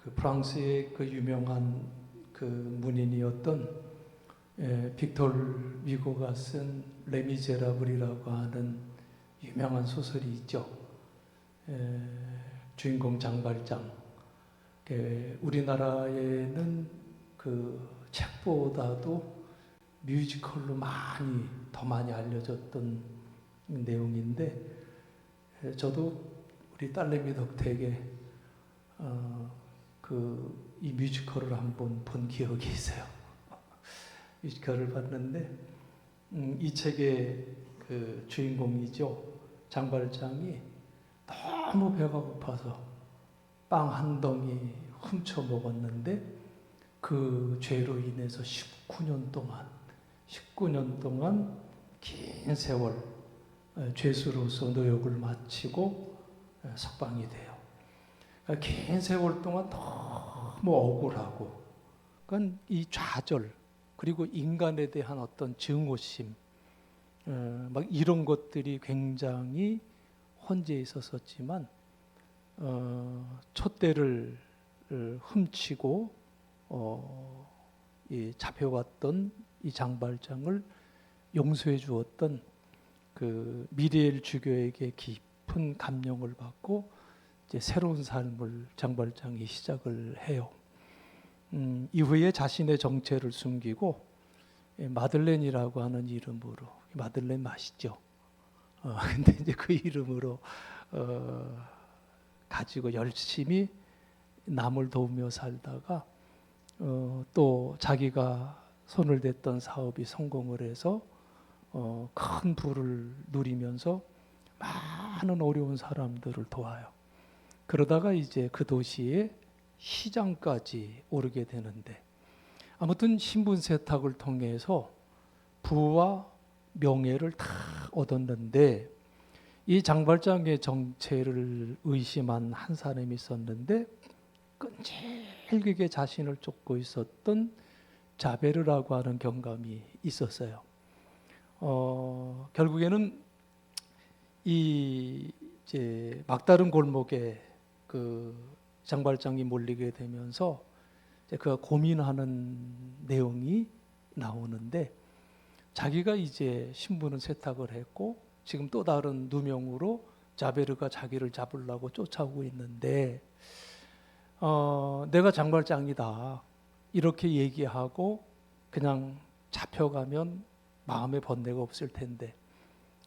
그 프랑스의 그 유명한 그 문인이었던 빅톨 위고가 쓴 레미제라블이라고 하는 유명한 소설이 있죠. 주인공 장발장. 우리나라에는 그 책보다도 뮤지컬로 더 많이 알려졌던 내용인데, 저도 우리 딸내미 덕택에 이 뮤지컬을 한번 본 기억이 있어요. 뮤지컬을 봤는데, 이 책의 그 주인공이죠, 장발장이 너무 배가 고파서 빵 한 덩이 훔쳐 먹었는데, 그 죄로 인해서 19년 동안 긴 세월 죄수로서 노역을 마치고 석방이 돼요. 긴 세월 동안 너무 억울하고, 그러니까 이 좌절, 그리고 인간에 대한 어떤 증오심, 막 이런 것들이 굉장히 혼재해 있었지만, 촛대를 훔치고 잡혀왔던 이 장발장을 용서해 주었던 그 미리엘 주교에게 깊은 감명을 받고 이제 새로운 삶을 장발장이 시작을 해요. 이후에 자신의 정체를 숨기고 마들렌이라고 하는 이름으로, 마들렌 맛있죠. 근데 이제 그 이름으로 가지고 열심히 남을 도우며 살다가 또 자기가 손을 댔던 사업이 성공을 해서 큰 부를 누리면서 많은 어려운 사람들을 도와요. 그러다가 이제 그 도시의 시장까지 오르게 되는데, 아무튼 신분 세탁을 통해서 부와 명예를 다 얻었는데, 이 장발장의 정체를 의심한 한 사람이 있었는데, 끈질기게 자신을 쫓고 있었던 자베르라고 하는 경감이 있었어요. 결국에는 이제 막다른 골목에 그 장발장이 몰리게 되면서 그가 고민하는 내용이 나오는데, 자기가 이제 신분은 세탁을 했고 지금 또 다른 누명으로 자베르가 자기를 잡으려고 쫓아오고 있는데, 내가 장발장이다 이렇게 얘기하고 그냥 잡혀가면 마음에 번뇌가 없을 텐데,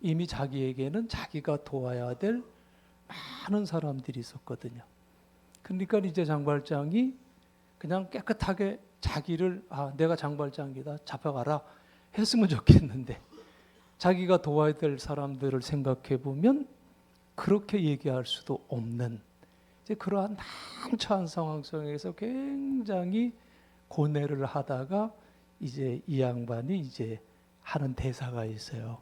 이미 자기에게는 자기가 도와야 될 많은 사람들이 있었거든요. 그러니까 이제 장발장이 그냥 깨끗하게 자기를 내가 장발장이다, 잡혀가라 했으면 좋겠는데, 자기가 도와야 될 사람들을 생각해 보면 그렇게 얘기할 수도 없는 이제 그러한 난처한 상황 속에서 굉장히 고뇌를 하다가 이제 이 양반이 이제 하는 대사가 있어요.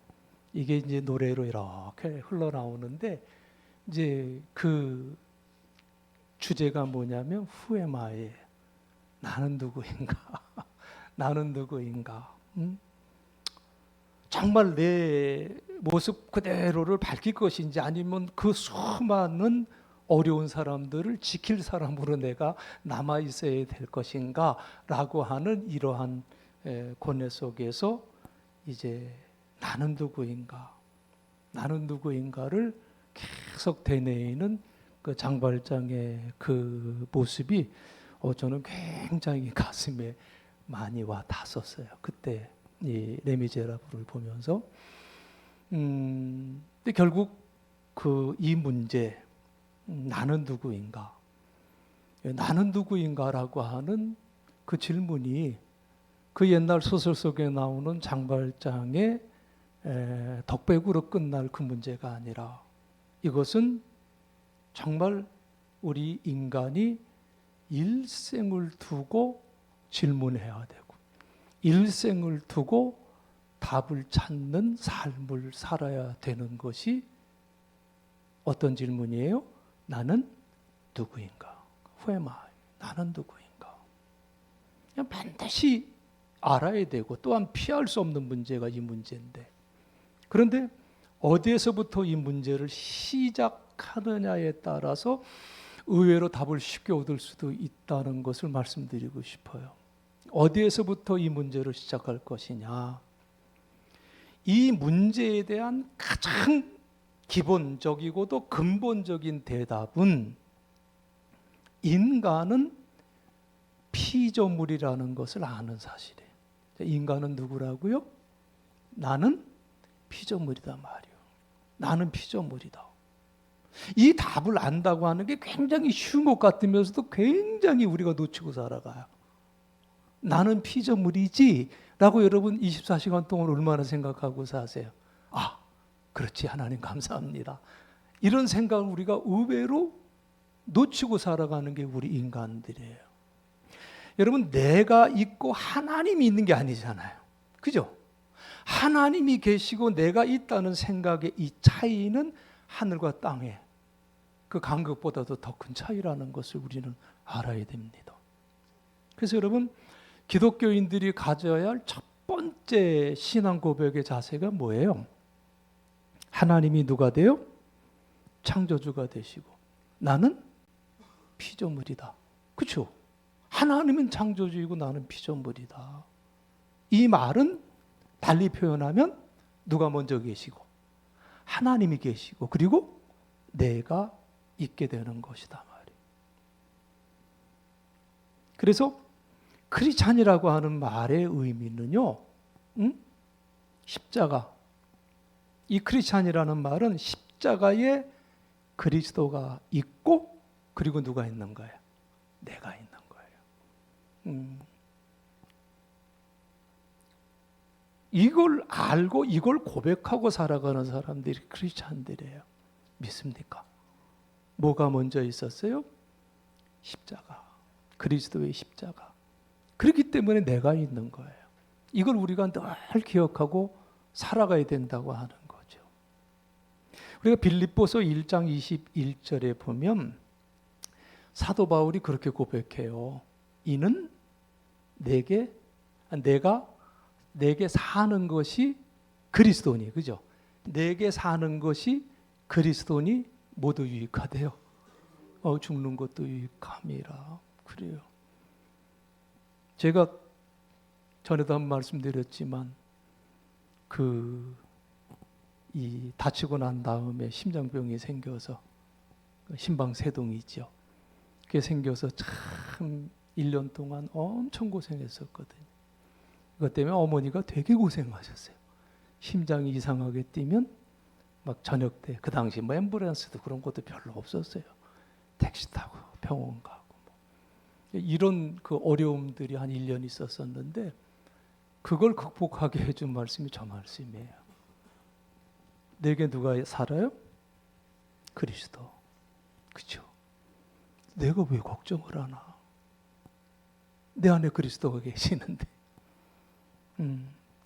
이게 이제 노래로 이렇게 흘러나오는데, 이제 그 주제가 뭐냐면 Who am I? 나는 누구인가? 나는 누구인가? 정말 내 모습 그대로를 밝힐 것인지, 아니면 그 수많은 어려운 사람들을 지킬 사람으로 내가 남아 있어야 될 것인가 라고 하는 이러한 고뇌 속에서 이제 나는 누구인가를 계속 되뇌이는 그 장발장의 그 모습이 저는 굉장히 가슴에 많이 와 닿았었어요. 그때 이 레미제라블을 보면서. 근데 결국 이 문제, 나는 누구인가라고 하는 그 질문이 그 옛날 소설 속에 나오는 장발장의 덕백으로 끝날 그 문제가 아니라, 이것은 정말 우리 인간이 일생을 두고 질문해야 되고, 일생을 두고 답을 찾는 삶을 살아야 되는 것이 어떤 질문이에요? 나는 누구인가? Who am I? 나는 누구인가? 그냥 반드시 알아야 되고 또한 피할 수 없는 문제가 이 문제인데, 그런데 어디에서부터 이 문제를 시작하느냐에 따라서 의외로 답을 쉽게 얻을 수도 있다는 것을 말씀드리고 싶어요. 어디에서부터 이 문제를 시작할 것이냐? 이 문제에 대한 가장 기본적이고도 근본적인 대답은 인간은 피조물이라는 것을 아는 사실이에요. 인간은 누구라고요? 나는 피조물이다 말이요. 나는 피조물이다. 이 답을 안다고 하는 게 굉장히 쉬운 것 같으면서도 굉장히 우리가 놓치고 살아가요. 나는 피조물이지 라고 여러분 24시간 동안 얼마나 생각하고 사세요? 아, 그렇지, 하나님 감사합니다. 이런 생각을 우리가 의외로 놓치고 살아가는 게 우리 인간들이에요. 여러분, 내가 있고 하나님이 있는 게 아니잖아요. 그죠? 하나님이 계시고 내가 있다는 생각의 이 차이는 하늘과 땅의 그 간극보다도 더 큰 차이라는 것을 우리는 알아야 됩니다. 그래서 여러분, 기독교인들이 가져야 할 첫 번째 신앙 고백의 자세가 뭐예요? 하나님이 누가 돼요? 창조주가 되시고 나는 피조물이다. 그렇죠? 하나님은 창조주이고 나는 피조물이다. 이 말은 달리 표현하면 누가 먼저 계시고 하나님이 계시고 그리고 내가 있게 되는 것이다 말이에요. 그래서 크리스찬이라고 하는 말의 의미는요, 십자가. 이 크리스찬이라는 말은 십자가에 그리스도가 있고 그리고 누가 있는 거예요? 내가 있는 거예요. 이걸 알고 이걸 고백하고 살아가는 사람들이 크리스찬들이에요. 믿습니까? 뭐가 먼저 있었어요? 십자가. 그리스도의 십자가. 그렇기 때문에 내가 있는 거예요. 이걸 우리가 늘 기억하고 살아가야 된다고 하는 거죠. 우리가 빌립보서 1장 21절에 보면 사도 바울이 그렇게 고백해요. 이는 내게 사는 것이 그리스도니, 그죠? 내게 사는 것이 그리스도니 모두 유익하대요. 죽는 것도 유익함이라. 그래요. 제가 전에도 한 말씀드렸지만 이 다치고 난 다음에 심장병이 생겨서 심방세동이 있죠. 그게 생겨서 참 1년 동안 엄청 고생했었거든요. 그것 때문에 어머니가 되게 고생하셨어요. 심장이 이상하게 뛰면 막 저녁 때 그 당시 뭐 앰뷸런스도 그런 것도 별로 없었어요. 택시 타고 병원 가고 이런 그 어려움들이 한 1년 있었었는데 그걸 극복하게 해준 말씀이 저 말씀이에요. 내게 누가 살아요? 그리스도. 그렇죠? 내가 왜 걱정을 하나? 내 안에 그리스도가 계시는데.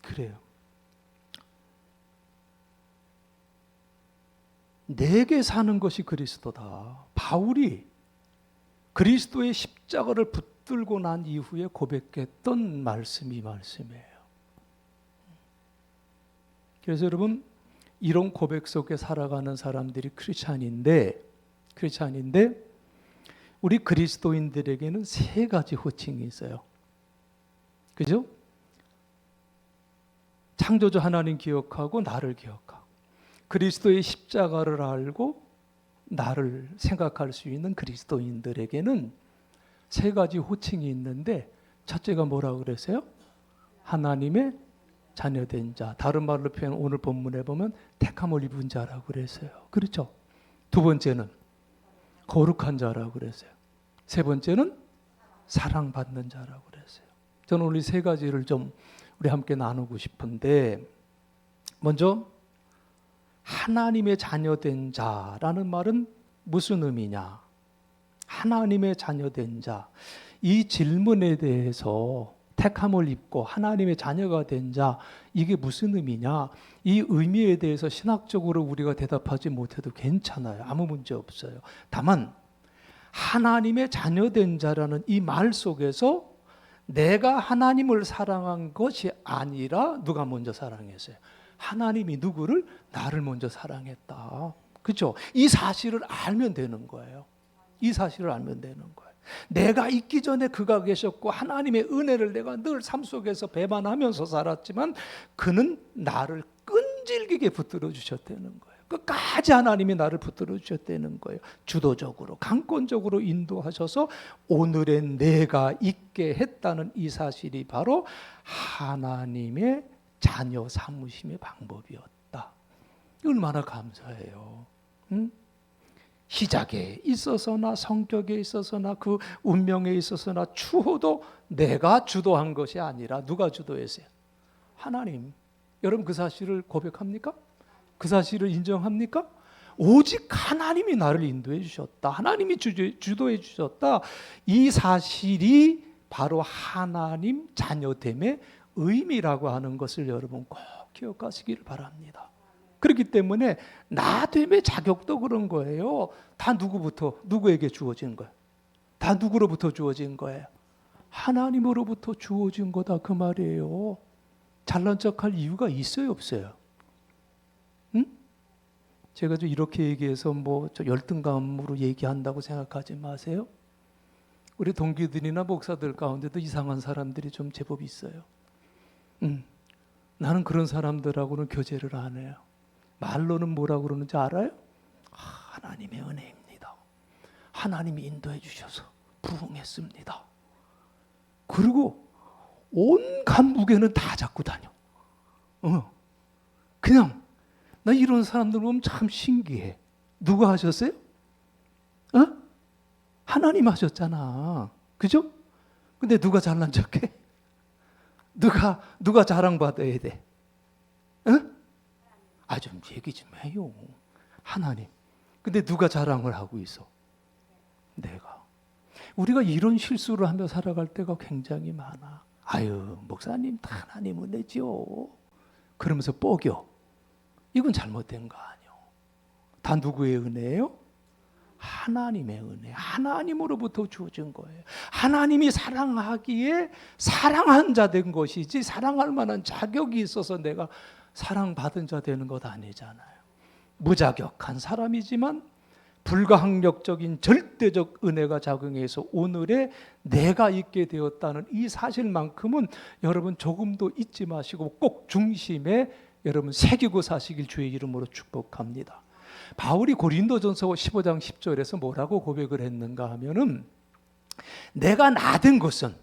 그래요. 내게 사는 것이 그리스도다. 바울이 그리스도의 십자가를 붙들고 난 이후에 고백했던 말씀이 말씀이에요. 그래서 여러분, 이런 고백 속에 살아가는 사람들이 크리스찬인데 우리 그리스도인들에게는 세 가지 호칭이 있어요. 그죠? 창조주 하나님 기억하고 나를 기억하고 그리스도의 십자가를 알고 나를 생각할 수 있는 그리스도인들에게는 세 가지 호칭이 있는데 첫째가 뭐라고 그랬어요? 하나님의 자녀된 자. 다른 말로 표현 오늘 본문에 보면 택함을 입은 자라고 그랬어요. 그렇죠? 두 번째는 거룩한 자라고 그랬어요. 세 번째는 사랑받는 자라고 그랬어요. 저는 오늘 이 세 가지를 좀 우리 함께 나누고 싶은데 먼저 하나님의 자녀된 자라는 말은 무슨 의미냐? 하나님의 자녀된 자. 이 질문에 대해서 택함을 입고 하나님의 자녀가 된 자, 이게 무슨 의미냐? 이 의미에 대해서 신학적으로 우리가 대답하지 못해도 괜찮아요. 아무 문제 없어요. 다만 하나님의 자녀된 자라는 이 말 속에서 내가 하나님을 사랑한 것이 아니라 누가 먼저 사랑했어요? 하나님이 누구를? 나를 먼저 사랑했다. 그렇죠? 이 사실을 알면 되는 거예요. 이 사실을 알면 되는 거예요. 내가 있기 전에 그가 계셨고 하나님의 은혜를 내가 늘 삶 속에서 배반하면서 살았지만 그는 나를 끈질기게 붙들어 주셨다는 거예요. 끝까지 하나님이 나를 붙들어 주셨다는 거예요. 주도적으로 강권적으로 인도하셔서 오늘의 내가 있게 했다는 이 사실이 바로 하나님의 자녀 삼으심의 방법이었다. 얼마나 감사해요. 응? 시작에 있어서나 성격에 있어서나 그 운명에 있어서나 추호도 내가 주도한 것이 아니라 누가 주도했어요? 하나님. 여러분 그 사실을 고백합니까? 그 사실을 인정합니까? 오직 하나님이 나를 인도해 주셨다. 하나님이 주도해 주셨다. 이 사실이 바로 하나님 자녀됨의 의미라고 하는 것을 여러분 꼭 기억하시기를 바랍니다. 그렇기 때문에 나됨의 자격도 그런 거예요. 다 누구에게 주어진 거예요? 다 누구로부터 주어진 거예요? 하나님으로부터 주어진 거다 그 말이에요. 잘난 척할 이유가 있어요, 없어요? 응? 제가 좀 이렇게 얘기해서 저 열등감으로 얘기한다고 생각하지 마세요. 우리 동기들이나 목사들 가운데도 이상한 사람들이 좀 제법 있어요. 나는 그런 사람들하고는 교제를 안 해요. 말로는 뭐라고 그러는지 알아요? 하나님의 은혜입니다. 하나님이 인도해 주셔서 부흥했습니다. 그리고 온갖 무게는 다 잡고 다녀. 그냥 나 이런 사람들 보면 참 신기해. 누가 하셨어요? 하나님 하셨잖아. 그죠? 근데 누가 잘난 척해? 누가 자랑받아야 돼? 좀 얘기 좀 해요. 하나님. 근데 누가 자랑을 하고 있어? 내가. 우리가 이런 실수를 하며 살아갈 때가 굉장히 많아. 목사님 다 하나님 은혜죠. 그러면서 뻐겨. 이건 잘못된 거 아니요. 다 누구의 은혜예요? 하나님의 은혜. 하나님으로부터 주어진 거예요. 하나님이 사랑하기에 사랑한 자 된 것이지 사랑할 만한 자격이 있어서 내가 사랑받은 자 되는 것 아니잖아요. 무자격한 사람이지만 불가항력적인 절대적 은혜가 작용해서 오늘의 내가 있게 되었다는 이 사실만큼은 여러분 조금도 잊지 마시고 꼭 중심에 여러분 새기고 사시길 주의 이름으로 축복합니다. 바울이 고린도전서 15장 10절에서 뭐라고 고백을 했는가 하면은 내가 나된 것은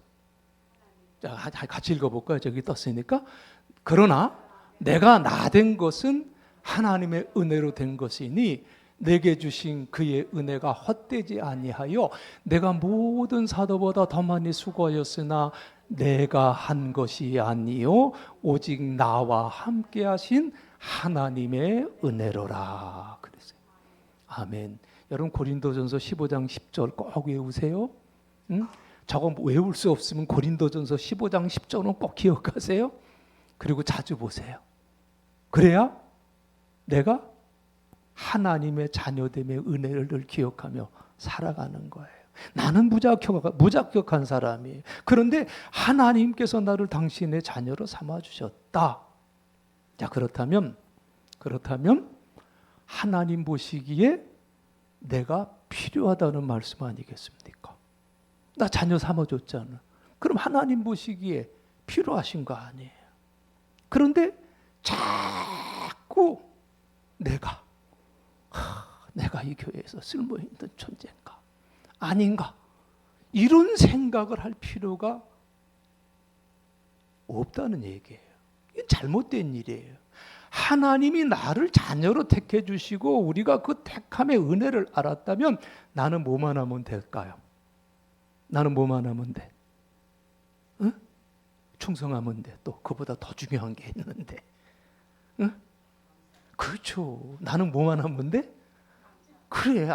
같이 읽어볼까요? 저기 떴으니까. 그러나 내가 나된 것은 하나님의 은혜로 된 것이니 내게 주신 그의 은혜가 헛되지 아니하여 내가 모든 사도보다 더 많이 수고하였으나 내가 한 것이 아니요 오직 나와 함께 하신 하나님의 은혜로라 그랬어요. 아멘. 여러분 고린도전서 15장 10절 꼭 외우세요. 저거 외울 수 없으면 고린도전서 15장 10절은 꼭 기억하세요. 그리고 자주 보세요. 그래야 내가 하나님의 자녀됨의 은혜를 늘 기억하며 살아가는 거예요. 나는 무자격한 사람이에요. 그런데 하나님께서 나를 당신의 자녀로 삼아주셨다. 자, 그렇다면 하나님 보시기에 내가 필요하다는 말씀 아니겠습니까? 나 자녀 삼아줬잖아. 그럼 하나님 보시기에 필요하신 거 아니에요. 그런데 자꾸 내가 이 교회에서 쓸모있는 존재인가? 아닌가? 이런 생각을 할 필요가 없다는 얘기예요. 이건 잘못된 일이에요. 하나님이 나를 자녀로 택해 주시고 우리가 그 택함의 은혜를 알았다면 나는 뭐만 하면 될까요? 나는 뭐만 하면 돼? 충성하면 돼. 또 그보다 더 중요한 게 있는데. 그렇죠. 나는 뭐만 하면 돼? 그래.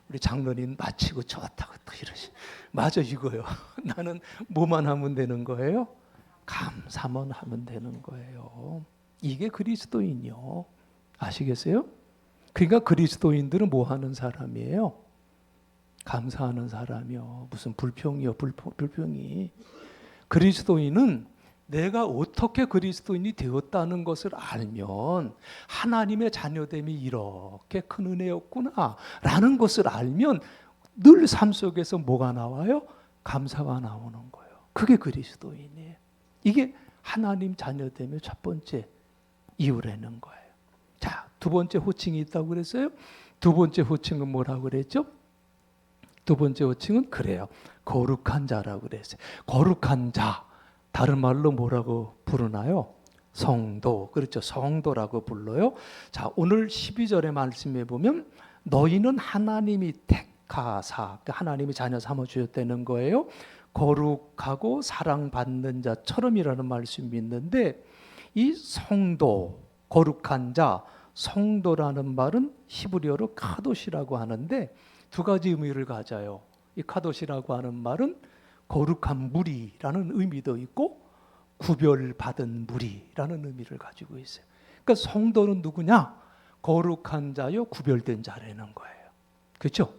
우리 장로님 마치고 좋다고 또 이러시. 맞아 이거요. 나는 뭐만 하면 되는 거예요? 감사만 하면 되는 거예요. 이게 그리스도인이요. 아시겠어요? 그러니까 그리스도인들은 뭐 하는 사람이에요? 감사하는 사람이요. 무슨 불평이요, 불평이. 그리스도인은 내가 어떻게 그리스도인이 되었다는 것을 알면 하나님의 자녀됨이 이렇게 큰 은혜였구나 라는 것을 알면 늘 삶 속에서 뭐가 나와요? 감사가 나오는 거예요. 그게 그리스도인이에요. 이게 하나님 자녀됨의 첫 번째 이유라는 거예요. 자, 두 번째 호칭이 있다고 그랬어요. 두 번째 호칭은 뭐라고 그랬죠? 두 번째 호칭은 그래요. 거룩한 자라고 그랬어요. 거룩한 자, 다른 말로 뭐라고 부르나요? 성도. 그렇죠. 성도라고 불러요. 자, 오늘 12절의 말씀에 보면 너희는 하나님이 택하사, 하나님이 자녀 삼아 주셨다는 거예요. 거룩하고 사랑받는 자처럼이라는 말씀이 있는데, 이 성도, 거룩한 자, 성도라는 말은 히브리어로 카도시라고 하는데 두 가지 의미를 가져요. 이 카도시라고 하는 말은 거룩한 무리라는 의미도 있고 구별받은 무리라는 의미를 가지고 있어요. 그러니까 성도는 누구냐? 거룩한 자요, 구별된 자라는 거예요. 그렇죠?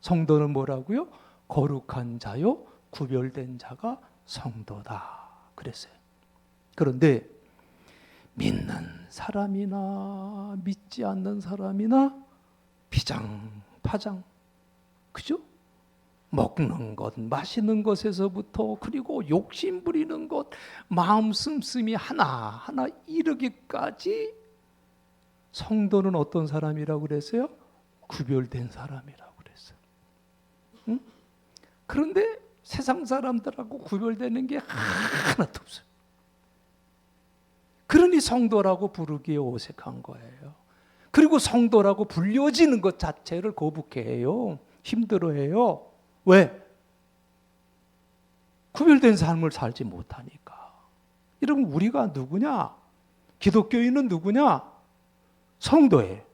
성도는 뭐라고요? 거룩한 자요, 구별된 자가 성도다 그랬어요. 그런데 믿는 사람이나 믿지 않는 사람이나 비장파장, 그죠? 먹는 것, 마시는 것에서부터, 그리고 욕심 부리는 것, 마음 씀씀이 하나하나 이르기까지 성도는 어떤 사람이라고 그랬어요? 구별된 사람이라고 그랬어요. 응? 그런데 세상 사람들하고 구별되는 게 하나도 없어요. 그러니 성도라고 부르기에 어색한 거예요. 그리고 성도라고 불려지는 것 자체를 거북해해요. 힘들어해요. 왜? 구별된 삶을 살지 못하니까. 여러분, 우리가 누구냐? 기독교인은 누구냐? 성도예요.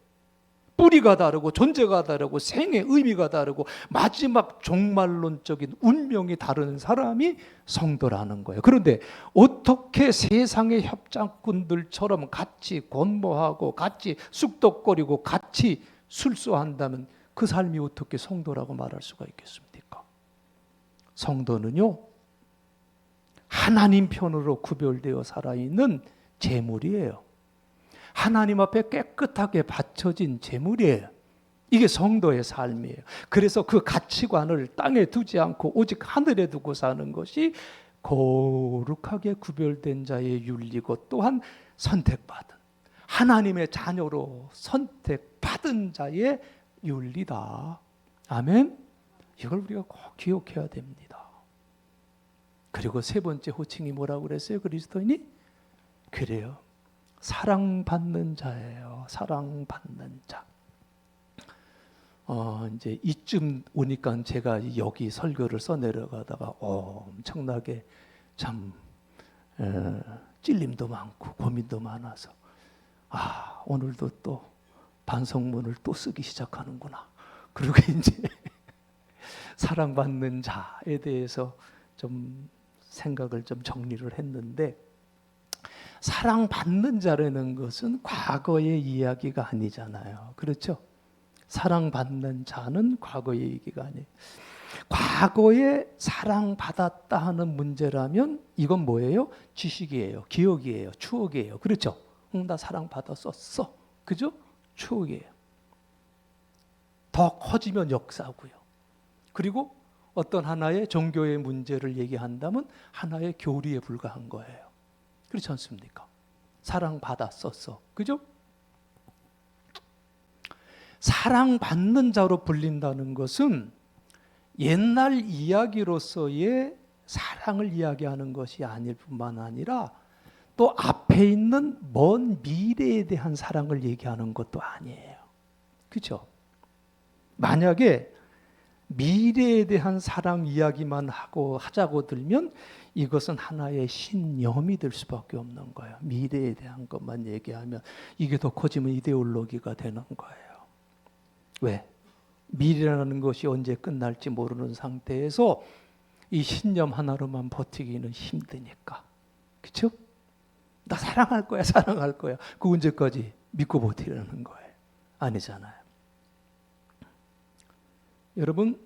뿌리가 다르고 존재가 다르고 생의 의미가 다르고 마지막 종말론적인 운명이 다른 사람이 성도라는 거예요. 그런데 어떻게 세상의 협작꾼들처럼 같이 권모하고 같이 쑥덕거리고 같이 술수한다면 그 삶이 어떻게 성도라고 말할 수가 있겠습니까? 성도는요, 하나님 편으로 구별되어 살아있는 제물이에요. 하나님 앞에 깨끗하게 바쳐진 제물이에요. 이게 성도의 삶이에요. 그래서 그 가치관을 땅에 두지 않고 오직 하늘에 두고 사는 것이 거룩하게 구별된 자의 윤리고, 또한 선택받은 하나님의 자녀로 선택받은 자의 윤리다. 아멘. 이걸 우리가 꼭 기억해야 됩니다. 그리고 세 번째 호칭이 뭐라고 그랬어요? 그리스도인이? 그래요. 사랑받는 자예요. 사랑받는 자. 이제 이쯤 오니까 제가 여기 설교를 써내려가다가 엄청나게 참 찔림도 많고 고민도 많아서, 오늘도 또 반성문을 또 쓰기 시작하는구나. 그리고 이제 사랑받는 자에 대해서 좀 생각을 좀 정리를 했는데, 사랑받는 자라는 것은 과거의 이야기가 아니잖아요. 그렇죠? 사랑받는 자는 과거의 얘기가 아니에요. 과거에 사랑받았다 하는 문제라면 이건 뭐예요? 지식이에요. 기억이에요. 추억이에요. 그렇죠? 나 사랑받았었어. 그죠? 추억이에요. 더 커지면 역사고요. 그리고 어떤 하나의 종교의 문제를 얘기한다면 하나의 교리에 불과한 거예요. 그렇지 않습니까? 사랑받았었어. 그죠? 사랑받는 자로 불린다는 것은 옛날 이야기로서의 사랑을 이야기하는 것이 아닐 뿐만 아니라 또 앞에 있는 먼 미래에 대한 사랑을 얘기하는 것도 아니에요. 그렇죠? 만약에 미래에 대한 사랑 이야기만 하자고 들면 이것은 하나의 신념이 될 수밖에 없는 거예요. 미래에 대한 것만 얘기하면 이게 더 커지면 이데올로기가 되는 거예요. 왜? 미래라는 것이 언제 끝날지 모르는 상태에서 이 신념 하나로만 버티기는 힘드니까. 그렇죠? 나 사랑할 거야, 사랑할 거야. 그 언제까지 믿고 버티려는 거예요? 아니잖아요. 여러분,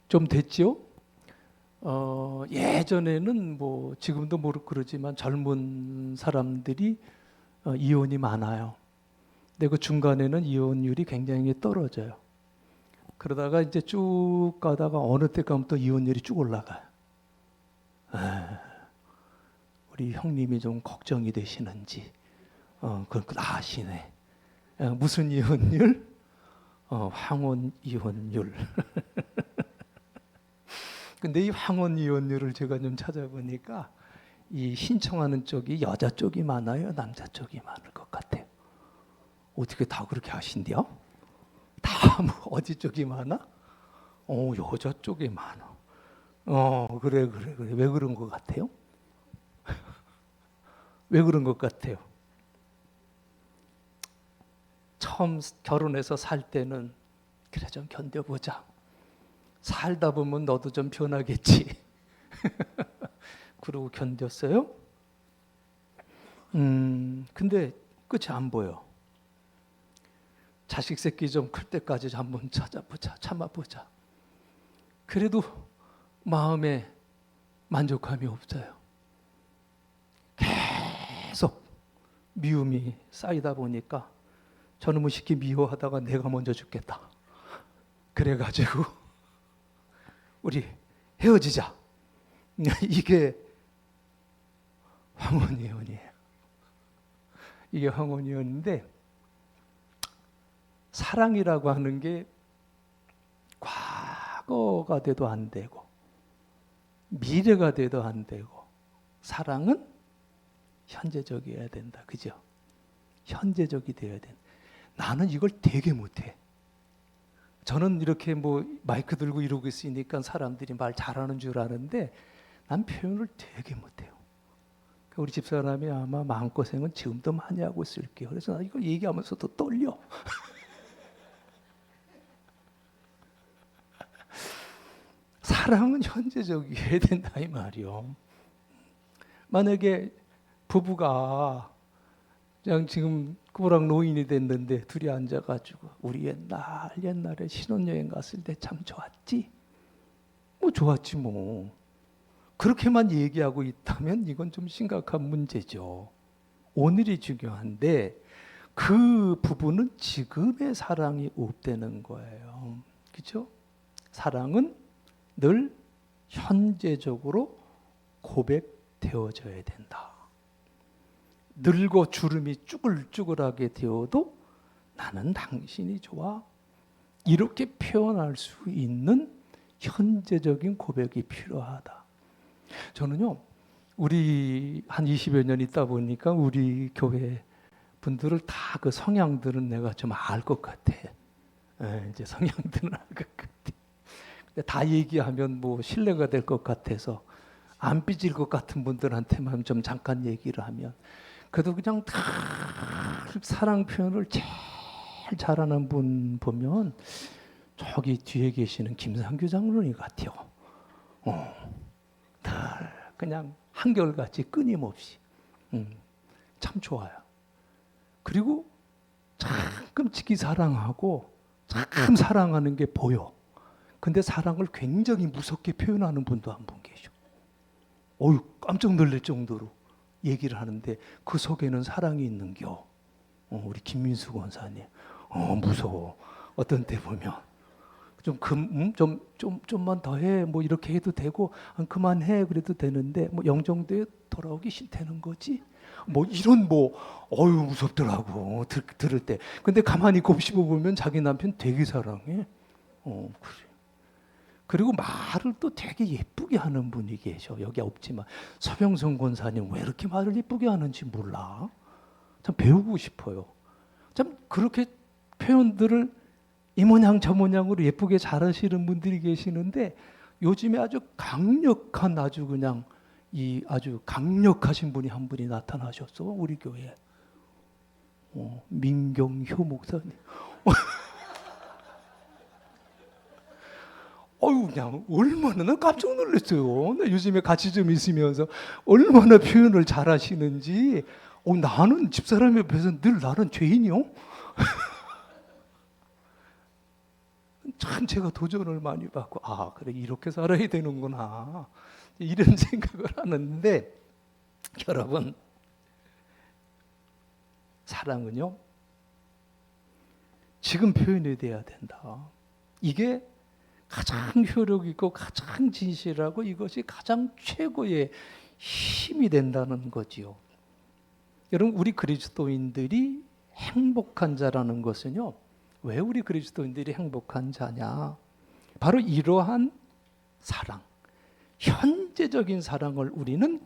좀 됐죠? 예전에는 뭐 지금도 모르고 그러지만 젊은 사람들이 이혼이 많아요. 근데 그 중간에는 이혼율이 굉장히 떨어져요. 그러다가 이제 쭉 가다가 어느 때 가면 또 이혼율이 쭉 올라가요. 우리 형님이 좀 걱정이 되시는지 그걸 아시네. 무슨 이혼율? 황혼 이혼율. 근데 이 황혼 이혼율을 제가 좀 찾아보니까 이 신청하는 쪽이 여자 쪽이 많아요, 남자 쪽이 많을 것 같아요. 어떻게 다 그렇게 하신대요? 다 뭐 어디 쪽이 많아? 여자 쪽이 많아. 그래. 왜 그런 것 같아요? 왜 그런 것 같아요? 처음 결혼해서 살 때는 그래 좀 견뎌보자. 살다 보면 너도 좀 변하겠지. 그러고 견뎠어요. 근데 끝이 안 보여. 자식 새끼 좀 클 때까지 한번 찾아보자, 참아보자. 그래도 마음에 만족감이 없어요. 계속 미움이 쌓이다 보니까 저놈의 새끼 미워하다가 내가 먼저 죽겠다. 그래가지고 우리 헤어지자. 이게 황혼이혼이에요. 이게 황혼이혼인데 사랑이라고 하는 게 과거가 돼도 안 되고 미래가 돼도 안 되고 사랑은 현재적이어야 된다. 그죠? 현재적이 되어야 된다. 나는 이걸 되게 못해. 저는 이렇게 뭐 마이크 들고 이러고 있으니까 사람들이 말 잘하는 줄 아는데 난 표현을 되게 못해요. 우리 집사람이 아마 마음고생은 지금도 많이 하고 있을게요. 그래서 나 이거 얘기하면서도 떨려. 사랑은 현재적이어야 된다 이 말이요. 만약에 부부가 그냥 지금 꾸부랑 노인이 됐는데 둘이 앉아가지고 우리 옛날에 신혼여행 갔을 때 참 좋았지? 뭐 좋았지 뭐. 그렇게만 얘기하고 있다면 이건 좀 심각한 문제죠. 오늘이 중요한데 그 부부는 지금의 사랑이 없다는 거예요. 그렇죠? 사랑은 늘 현재적으로 고백되어져야 된다. 늙고 주름이 쭈글쭈글하게 되어도 나는 당신이 좋아. 이렇게 표현할 수 있는 현재적인 고백이 필요하다. 저는요, 우리 한 20여 년 있다 보니까 우리 교회 분들을 다 그 성향들은 내가 좀 알 것 같아. 이제 성향들은 알 것 같아. 근데 다 얘기하면 뭐 신뢰가 될 것 같아서 안 삐질 것 같은 분들한테만 좀 잠깐 얘기를 하면 그래도 그냥 다 사랑 표현을 제일 잘하는 분 보면 저기 뒤에 계시는 김상규 장로님 같아요. 다 그냥 한결같이 끊임없이 참 좋아요. 그리고 끔찍히 사랑하고 참 사랑하는 게 보여. 근데 사랑을 굉장히 무섭게 표현하는 분도 한 분 계셔. 깜짝 놀랄 정도로 얘기를 하는데 그 속에는 사랑이 있는겨. 우리 김민수 권사님. 무서워. 어떤 때 보면 좀만 더 해. 뭐 이렇게 해도 되고 그만해. 그래도 되는데 뭐 영정도에 돌아오기 싫다는 거지. 뭐 이런 무섭더라고. 들을 때. 근데 가만히 곱씹어 보면 자기 남편 되게 사랑해. 그래. 그리고 말을 또 되게 예쁘게 하는 분이 계셔. 여기 없지만 서병선 권사님 왜 이렇게 말을 예쁘게 하는지 몰라. 참 배우고 싶어요. 참 그렇게 표현들을 이 모양 저 모양으로 예쁘게 잘하시는 분들이 계시는데 요즘에 아주 강력한 아주 강력하신 분이 한 분이 나타나셨어. 우리 교회에. 민경효 목사님. 그냥 얼마나 나 깜짝 놀랐어요. 나 요즘에 같이 좀 있으면서 얼마나 표현을 잘하시는지. 나는 집사람 옆에서 늘 나는 죄인이요. 참 제가 도전을 많이 받고 그래 이렇게 살아야 되는구나 이런 생각을 하는데 여러분 사랑은요 지금 표현이 돼야 된다. 이게 가장 효력 있고 가장 진실하고 이것이 가장 최고의 힘이 된다는 거지요. 여러분, 우리 그리스도인들이 행복한 자라는 것은요, 왜 우리 그리스도인들이 행복한 자냐? 바로 이러한 사랑, 현재적인 사랑을 우리는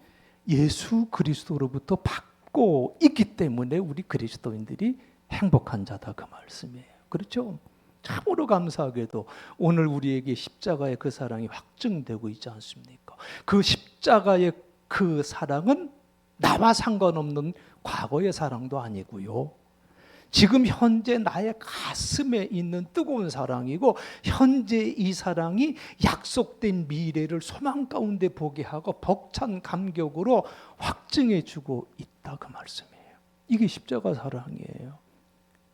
예수 그리스도로부터 받고 있기 때문에 우리 그리스도인들이 행복한 자다, 그 말씀이에요. 그렇죠? 참으로 감사하게도 오늘 우리에게 십자가의 그 사랑이 확증되고 있지 않습니까? 그 십자가의 그 사랑은 나와 상관없는 과거의 사랑도 아니고요, 지금 현재 나의 가슴에 있는 뜨거운 사랑이고, 현재 이 사랑이 약속된 미래를 소망 가운데 보게 하고 벅찬 감격으로 확증해 주고 있다, 그 말씀이에요. 이게 십자가 사랑이에요.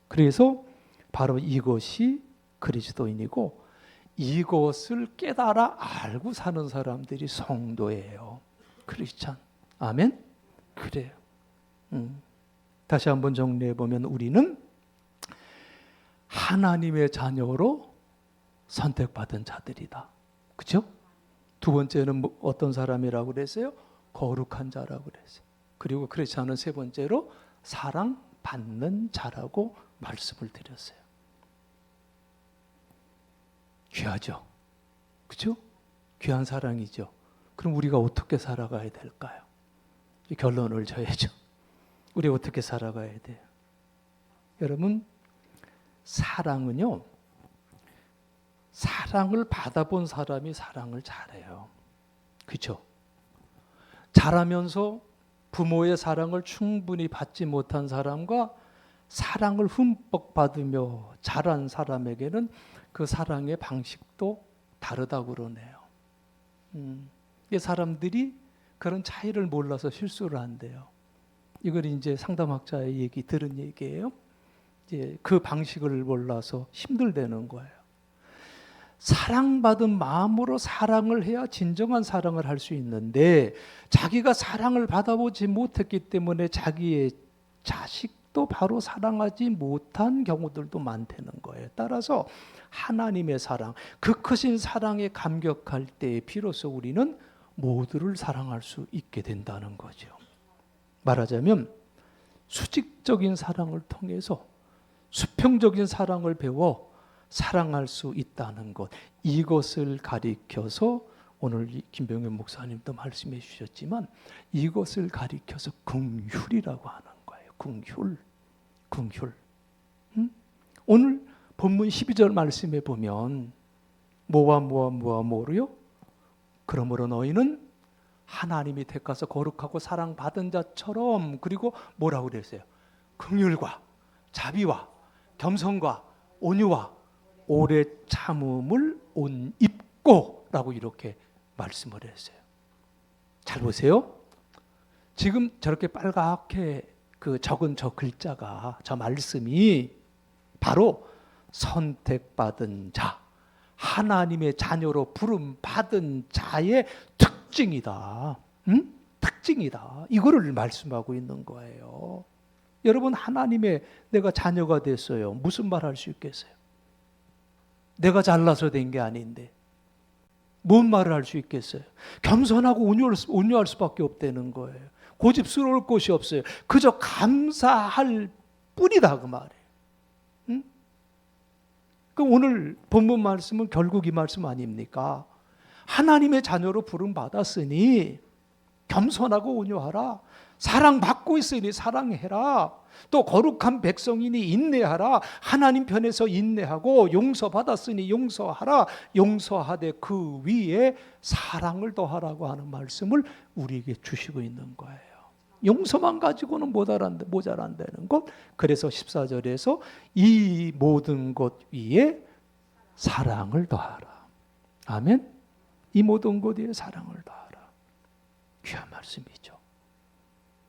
그래서 바로 이것이 그리스도인이고, 이것을 깨달아 알고 사는 사람들이 성도예요. 크리스찬. 아멘? 그래요. 다시 한번 정리해 보면 우리는 하나님의 자녀로 선택받은 자들이다. 그렇죠? 두 번째는 어떤 사람이라고 그랬어요? 거룩한 자라고 그랬어요. 그리고 그렇지 않은 세 번째로 사랑받는 자라고 말씀을 드렸어요. 귀하죠? 그렇죠? 귀한 사랑이죠. 그럼 우리가 어떻게 살아가야 될까요? 결론을 줘야죠. 우리 어떻게 살아가야 돼요? 여러분, 사랑은요, 사랑을 받아본 사람이 사랑을 잘해요. 그렇죠? 자라면서 부모의 사랑을 충분히 받지 못한 사람과 사랑을 흠뻑 받으며 자란 사람에게는 그 사랑의 방식도 다르다고 그러네요. 이 사람들이 그런 차이를 몰라서 실수를 한대요. 이걸 이제 상담학자의 얘기 들은 얘기예요. 이제 그 방식을 몰라서 힘들다는 거예요. 사랑받은 마음으로 사랑을 해야 진정한 사랑을 할 수 있는데, 자기가 사랑을 받아보지 못했기 때문에 자기의 자식도 바로 사랑하지 못한 경우들도 많다는 거예요. 따라서 하나님의 사랑, 그 크신 사랑에 감격할 때 비로소 우리는 모두를 사랑할 수 있게 된다는 거죠. 말하자면 수직적인 사랑을 통해서 수평적인 사랑을 배워 사랑할 수 있다는 것, 이것을 가리켜서 오늘 김병현 목사님도 말씀해 주셨지만 이것을 가리켜서 긍휼이라고 하는 거예요. 긍휼. 오늘 본문 12절 말씀에 보면 뭐로요? 그러므로 너희는 하나님이 택하서 거룩하고 사랑받은 자처럼, 그리고 뭐라고 그랬어요? 긍휼과 자비와 겸손과 온유와 오래 참음을 옷 입고 라고 이렇게 말씀을 했어요. 잘 보세요. 지금 저렇게 빨갛게 그 적은 저 글자가, 저 말씀이 바로 선택받은 자, 하나님의 자녀로 부름 받은 자의 특징이다. 특징이다. 이거를 말씀하고 있는 거예요. 여러분, 하나님의 내가 자녀가 됐어요. 무슨 말 할 수 있겠어요? 내가 잘나서 된 게 아닌데 뭔 말을 할 수 있겠어요? 겸손하고 온유할 수밖에 없다는 거예요. 고집스러울 곳이 없어요. 그저 감사할 뿐이다, 그 말이에요. 그럼 오늘 본문 말씀은 결국 이 말씀 아닙니까? 하나님의 자녀로 부름 받았으니 겸손하고 온유하라. 사랑받고 있으니 사랑해라. 또 거룩한 백성이니 인내하라. 하나님 편에서 인내하고 용서받았으니 용서하라. 용서하되 그 위에 사랑을 더하라고 하는 말씀을 우리에게 주시고 있는 거예요. 용서만 가지고는 모자란다는 것. 그래서 14절에서 이 모든 것 위에 사랑을 더하라. 아멘. 이 모든 것 위에 사랑을 더하라. 귀한 말씀이죠.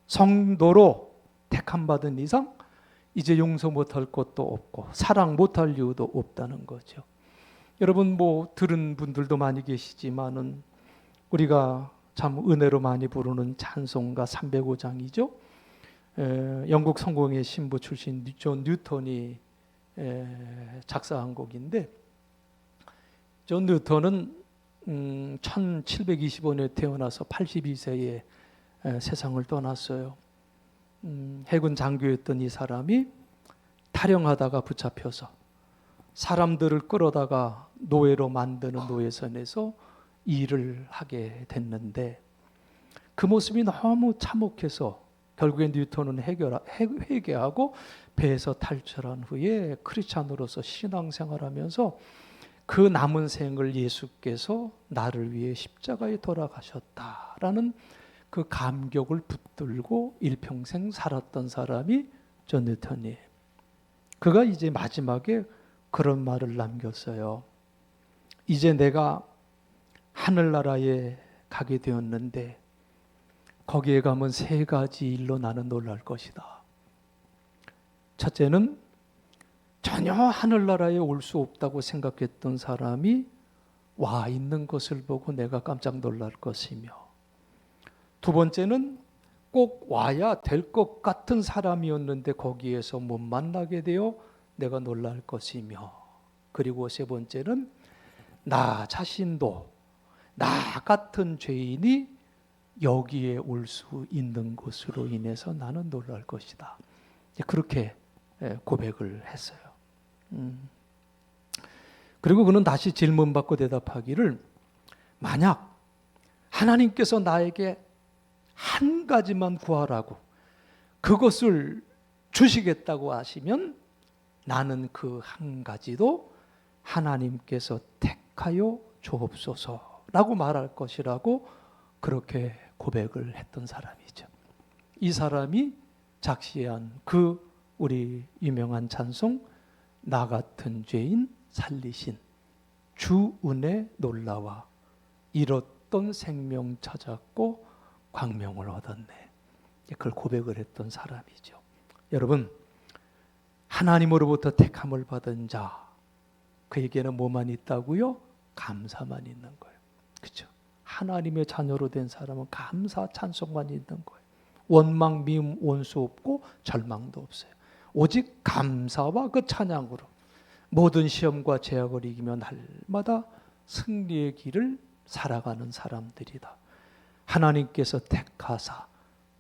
성도로 택함 받은 이상 이제 용서 못할 것도 없고 사랑 못할 이유도 없다는 거죠. 여러분, 들은 분들도 많이 계시지만은 우리가 참 은혜로 많이 부르는 찬송가 305장이죠. 영국 성공의 신부 출신 존 뉴턴이 작사한 곡인데, 존 뉴턴은 1725년에 태어나서 82세에 세상을 떠났어요. 해군 장교였던 이 사람이 타령하다가 붙잡혀서 사람들을 끌어다가 노예로 만드는 노예선에서 일을 하게 됐는데, 그 모습이 너무 참혹해서 결국엔 뉴턴은 회개하고 배에서 탈출한 후에 크리스찬으로서 신앙생활하면서 그 남은 생을 예수께서 나를 위해 십자가에 돌아가셨다라는 그 감격을 붙들고 일평생 살았던 사람이 존 뉴턴이에요. 그가 이제 마지막에 그런 말을 남겼어요. 이제 내가 하늘나라에 가게 되었는데 거기에 가면 세 가지 일로 나는 놀랄 것이다. 첫째는 전혀 하늘나라에 올 수 없다고 생각했던 사람이 와 있는 것을 보고 내가 깜짝 놀랄 것이며, 두 번째는 꼭 와야 될 것 같은 사람이었는데 거기에서 못 만나게 되어 내가 놀랄 것이며, 그리고 세 번째는 나 자신도 나 같은 죄인이 여기에 올 수 있는 것으로 인해서 나는 놀랄 것이다. 그렇게 고백을 했어요. 그리고 그는 다시 질문받고 대답하기를, 만약 하나님께서 나에게 한 가지만 구하라고 그것을 주시겠다고 하시면 나는 그 한 가지도 하나님께서 택하여 주옵소서라고 말할 것이라고 그렇게 고백을 했던 사람이죠. 이 사람이 작시한 그 우리 유명한 찬송, 나 같은 죄인 살리신 주 은혜 놀라와 잃었던 생명 찾았고 광명을 얻었네. 그걸 고백을 했던 사람이죠. 여러분, 하나님으로부터 택함을 받은 자, 그에게는 뭐만 있다고요? 감사만 있는 거예요. 그렇죠? 하나님의 자녀로 된 사람은 감사, 찬송만 있는 거예요. 원망, 미움, 원수 없고 절망도 없어요. 오직 감사와 그 찬양으로 모든 시험과 제약을 이기며 날마다 승리의 길을 살아가는 사람들이다. 하나님께서 택하사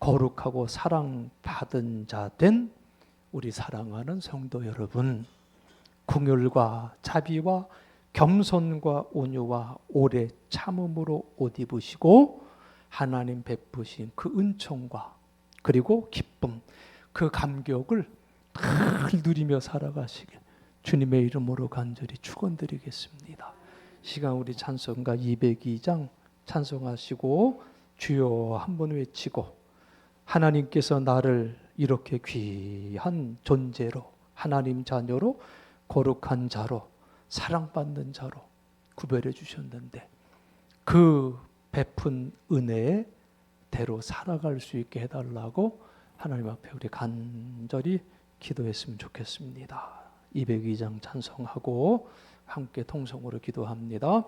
거룩하고 사랑받은 자 된 우리 사랑하는 성도 여러분, 긍휼과 자비와 겸손과 온유와 오래 참음으로 옷 입으시고 하나님 베푸신 그 은총과 그리고 기쁨, 그 감격을 늘 누리며 살아가시길 주님의 이름으로 간절히 축원드리겠습니다. 시간 우리 찬송가 202장 찬송하시고 주여 한번 외치고, 하나님께서 나를 이렇게 귀한 존재로, 하나님 자녀로, 거룩한 자로, 사랑받는 자로 구별해 주셨는데 그 베푼 은혜에 대로 살아갈 수 있게 해달라고 하나님 앞에 우리 간절히 기도했으면 좋겠습니다. 202장 찬송하고 함께 통성으로 기도합니다.